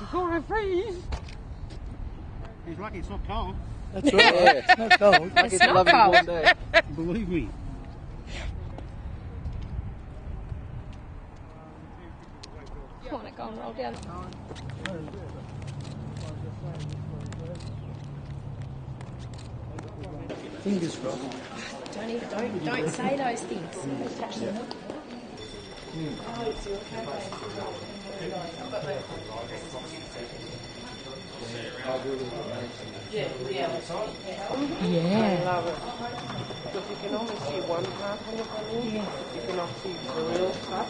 It's all a freeze. He's lucky it's not cold. That's right. Yeah. It's not cold. It's not cold. Believe me. I want to go and roll down. Fingers crossed. Don't say those things. Touch them. I love it. Because you can only see one part on your body. You cannot see the real part.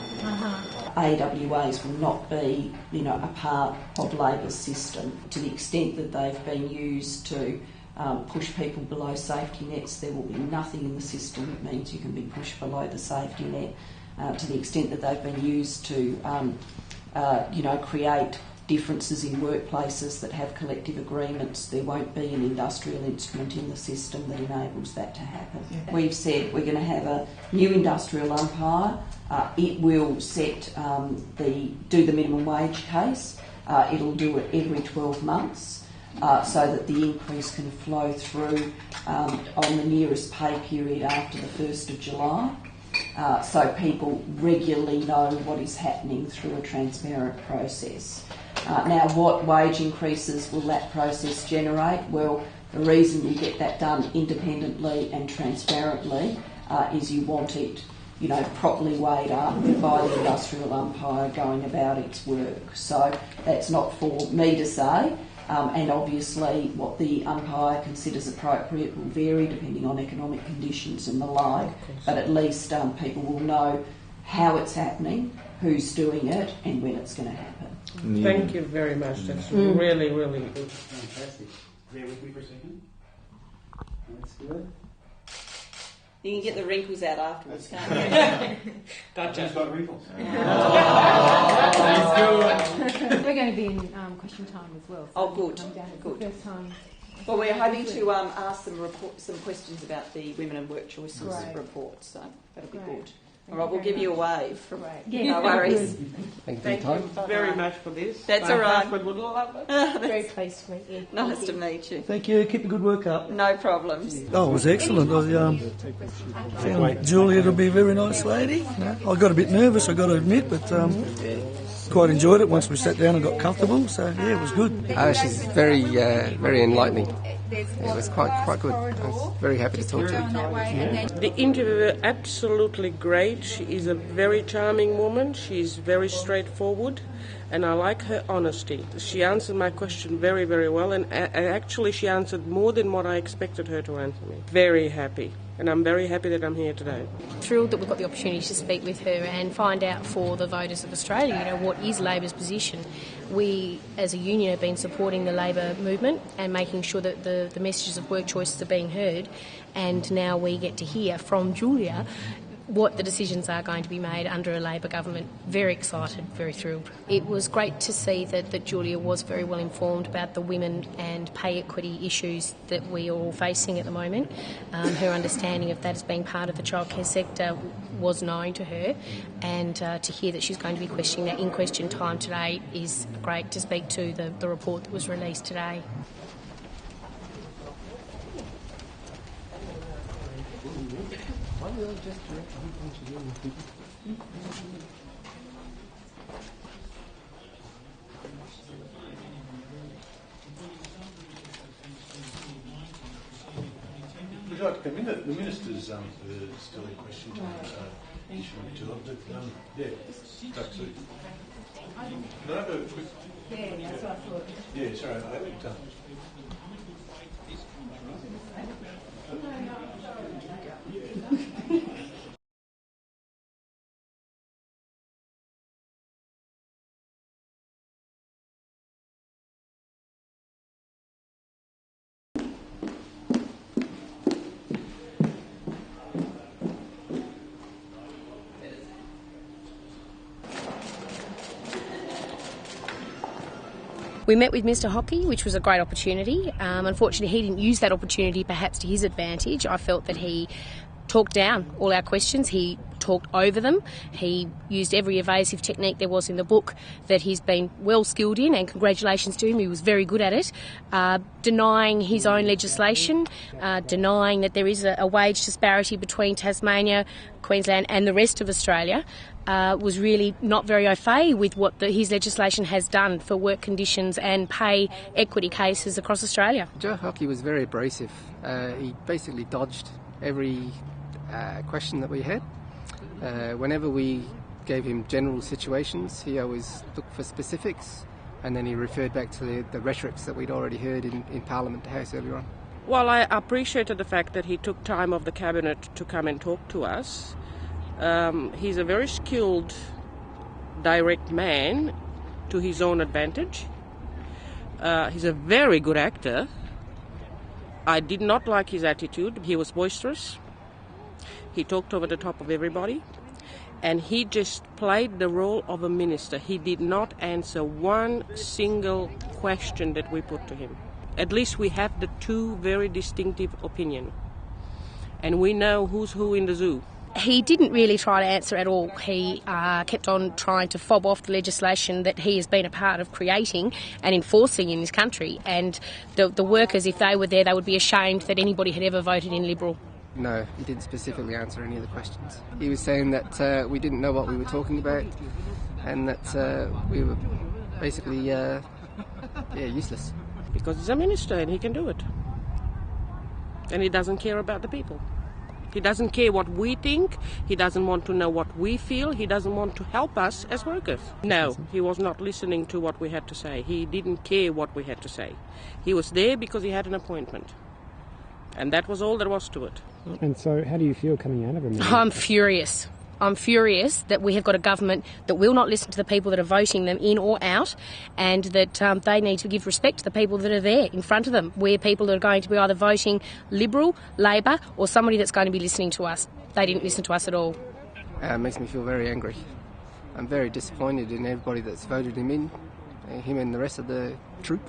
AWAs will not be, a part of Labor's system. To the extent that they've been used to push people below safety nets, there will be nothing in the system that means you can be pushed below the safety net. To the extent that they've been used to, create differences in workplaces that have collective agreements, there won't be an industrial instrument in the system that enables that to happen. Yeah. We've said we're going to have a new industrial umpire. It will set do the minimum wage case. It'll do it every 12 months so that the increase can flow through on the nearest pay period after the 1st of July. So people regularly know what is happening through a transparent process. Now, what wage increases will that process generate? Well, the reason you get that done independently and transparently is you want it, properly weighed up by the industrial umpire going about its work. So that's not for me to say, and obviously what the umpire considers appropriate will vary depending on economic conditions and the like, but at least people will know how it's happening, who's doing it, and when it's going to happen. Thank you very much. That's really, really good. Fantastic. Bear with me for a second. That's good. You can get the wrinkles out afterwards, can't you? Gotcha. Who's got wrinkles? We're going to be in question time as well. So good. Good. First time. Well, we're hoping to ask some questions about the Women and Work Choices report, so that'll be good. All right, we'll give you a wave. No worries. Thank you very much for this. That's all right. Would love it. Very pleased to meet you. Nice to meet you. Thank you. Keep the good work up. No problems. Oh, it was excellent. I found Julia to be a very nice lady. I got a bit nervous, I got to admit, but quite enjoyed it once we sat down and got comfortable. So yeah, it was good. She's very enlightening. It was quite good. I was very happy to talk to her. The interviewer absolutely great. She is a very charming woman. She's very straightforward, and I like her honesty. She answered my question very, very well, and actually she answered more than what I expected her to answer me. Very happy. And I'm very happy that I'm here today. Thrilled that we've got the opportunity to speak with her and find out for the voters of Australia, what is Labor's position. We, as a union, have been supporting the Labor movement and making sure that the messages of work choices are being heard, and now we get to hear from Julia what the decisions are going to be made under a Labor government. Very excited, very thrilled. It was great to see that Julia was very well informed about the women and pay equity issues that we are all facing at the moment. Her understanding of that as being part of the childcare sector was known to her, and to hear that she's going to be questioning that in question time today is great to speak to the report that was released today. Would you like to come in? The minister's still in question time, so you should want to. Yeah, duck suit. Can I have a quick? Yeah, that's what I thought. Yeah, sorry, I haven't We met with Mr Hockey, which was a great opportunity. Unfortunately, he didn't use that opportunity perhaps to his advantage. I felt that he talked down all our questions. He talked over them. He used every evasive technique there was in the book that he's been well skilled in, and congratulations to him, he was very good at it. Denying his own legislation, denying that there is a wage disparity between Tasmania, Queensland and the rest of Australia, was really not very au fait with what his legislation has done for work conditions and pay equity cases across Australia. Joe Hockey was very abrasive. He basically dodged every question that we had. Whenever we gave him general situations, he always looked for specifics, and then he referred back to the rhetorics that we'd already heard in Parliament House earlier on. Well, I appreciated the fact that he took time off the Cabinet to come and talk to us. He's a very skilled, direct man to his own advantage. He's a very good actor. I did not like his attitude. He was boisterous. He talked over the top of everybody. And he just played the role of a minister. He did not answer one single question that we put to him. At least we have the two very distinctive opinions. And we know who's who in the zoo. He didn't really try to answer at all. He kept on trying to fob off the legislation that he has been a part of creating and enforcing in this country. And the workers, if they were there, they would be ashamed that anybody had ever voted in Liberal. No, he didn't specifically answer any of the questions. He was saying that we didn't know what we were talking about, and that we were basically useless. Because he's a minister and he can do it. And he doesn't care about the people. He doesn't care what we think. He doesn't want to know what we feel. He doesn't want to help us as workers. No, he was not listening to what we had to say. He didn't care what we had to say. He was there because he had an appointment. And that was all there was to it. And so how do you feel coming out of it? I'm furious. I'm furious that we have got a government that will not listen to the people that are voting them in or out, and that they need to give respect to the people that are there in front of them. We're people that are going to be either voting Liberal, Labor, or somebody that's going to be listening to us. They didn't listen to us at all. It makes me feel very angry. I'm very disappointed in everybody that's voted him in, him and the rest of the troop,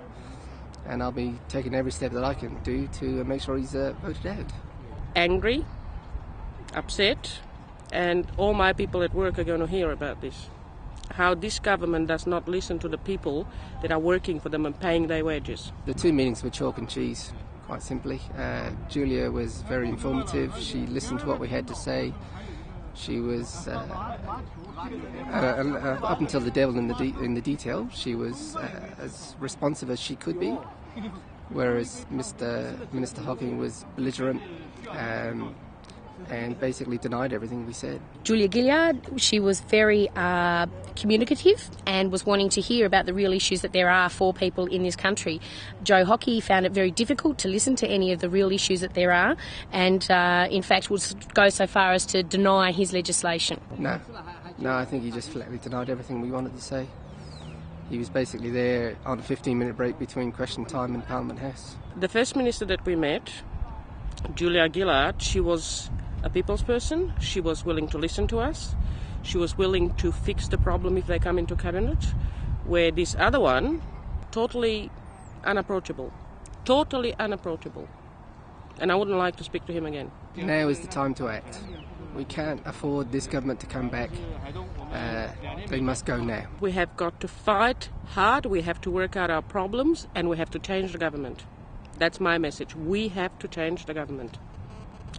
and I'll be taking every step that I can do to make sure he's voted out. Angry, upset, and all my people at work are going to hear about this. How this government does not listen to the people that are working for them and paying their wages. The two meetings were chalk and cheese, quite simply. Julia was very informative. She listened to what we had to say. She was, up until the devil in the detail, she was as responsive as she could be. Whereas Minister Hocking was belligerent and basically denied everything we said. Julia Gillard, she was very communicative and was wanting to hear about the real issues that there are for people in this country. Joe Hockey found it very difficult to listen to any of the real issues that there are, and in fact would go so far as to deny his legislation. No, I think he just flatly denied everything we wanted to say. He was basically there on a 15-minute break between question time and Parliament House. The First Minister that we met, Julia Gillard, she was a people's person. She was willing to listen to us. She was willing to fix the problem if they come into Cabinet. Where this other one, totally unapproachable. Totally unapproachable. And I wouldn't like to speak to him again. Now is the time to act. We can't afford this government to come back. They must go now. We have got to fight hard. We have to work out our problems, and we have to change the government. That's my message. We have to change the government.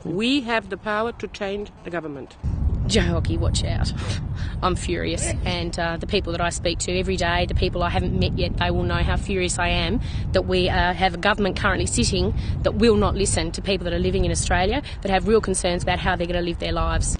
We have the power to change the government. Joe Hockey, watch out. I'm furious, and the people that I speak to every day, the people I haven't met yet, they will know how furious I am that we have a government currently sitting that will not listen to people that are living in Australia, that have real concerns about how they're going to live their lives.